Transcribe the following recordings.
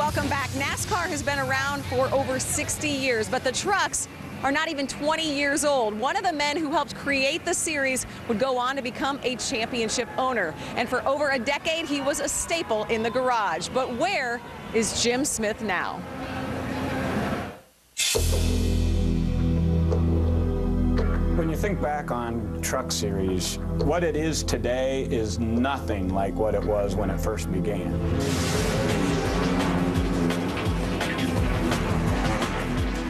Welcome back. NASCAR has been around for over 60 years, but the trucks are not even 20 years old. One of the men who helped create the series would go on to become a championship owner. And for over a decade, he was a staple in the garage. But where is Jim Smith now? When you think back on Truck Series, what it is today is nothing like what it was when it first began.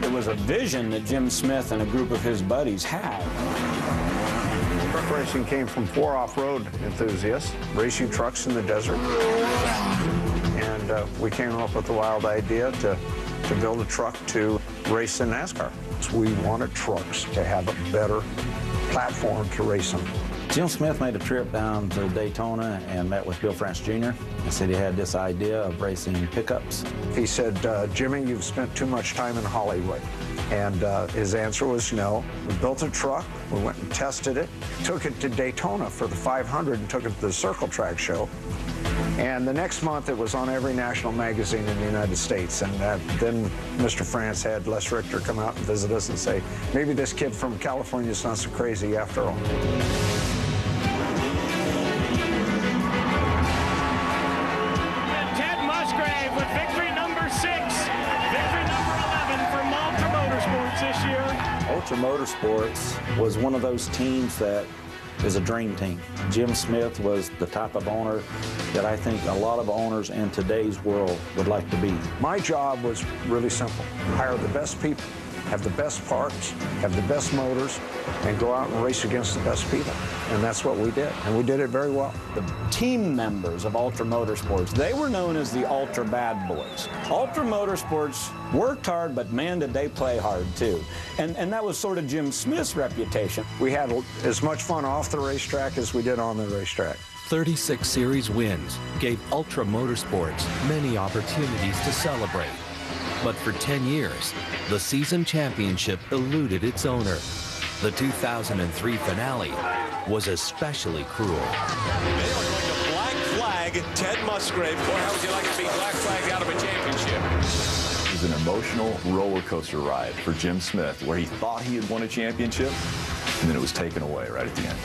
It was a vision that Jim Smith and a group of his buddies had. Truck racing came from 4 off-road enthusiasts, racing trucks in the desert. And we came up with the wild idea to build a truck to race in NASCAR. So we wanted trucks to have a better platform to race on. Jim Smith made a trip down to Daytona and met with Bill France Jr. He said he had this idea of racing pickups. He said, Jimmy, you've spent too much time in Hollywood. And his answer was no. We built a truck, we went and tested it, took it to Daytona for the 500 and took it to the Circle Track show. And the next month it was on every national magazine in the United States. And then Mr. France had Les Richter come out and visit us and say, maybe this kid from California is not so crazy after all. Ted Musgrave with victory number 6, victory number 11 from Ultra Motorsports this year. Ultra Motorsports was one of those teams that is a dream team. Jim Smith was the type of owner that I think a lot of owners in today's world would like to be. My job was really simple. Hire the best people, have the best parts, have the best motors, and go out and race against the best people. And that's what we did, and we did it very well. The team members of Ultra Motorsports, they were known as the Ultra Bad Boys. Ultra Motorsports worked hard, but man, did they play hard too. And that was sort of Jim Smith's reputation. We had as much fun off the racetrack as we did on the racetrack. 36 series wins gave Ultra Motorsports many opportunities to celebrate. But for 10 years, the season championship eluded its owner. The 2003 finale was especially cruel. They are going to black flag Ted Musgrave. Boy, how would you like to be black flagged out of a championship? It was an emotional roller coaster ride for Jim Smith, where he thought he had won a championship, and then it was taken away right at the end.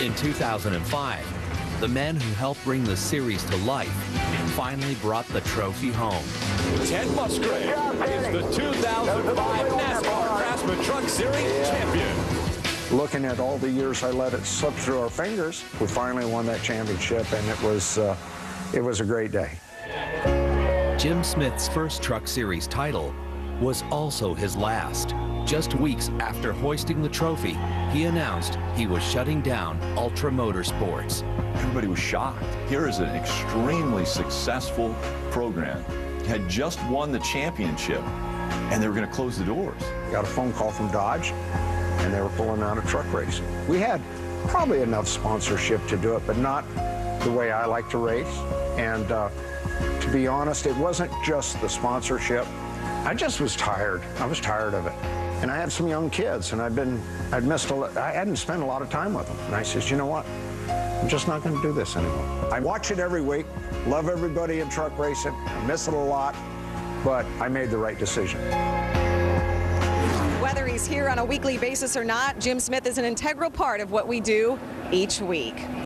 In 2005, the men who helped bring the series to life finally brought the trophy home. Ted Musgrave is the 2005 NASCAR Craftsman Truck Series champion. Looking at all the years I let it slip through our fingers, we finally won that championship, and it was a great day. Jim Smith's first Truck Series title was also his last. Just weeks after hoisting the trophy, he announced he was shutting down Ultra Motorsports. Everybody was shocked. Here is an extremely successful program. Had just won the championship, and they were going to close the doors. Got a phone call from Dodge, and they were pulling out of truck racing. We had probably enough sponsorship to do it, but not the way I like to race. And to be honest, it wasn't just the sponsorship. I just was tired. I was tired of it. And I had some young kids, and I hadn't spent a lot of time with them. And I says, you know what? I'm just not going to do this anymore. I watch it every week, love everybody in truck racing. I miss it a lot, but I made the right decision. Whether he's here on a weekly basis or not, Jim Smith is an integral part of what we do each week.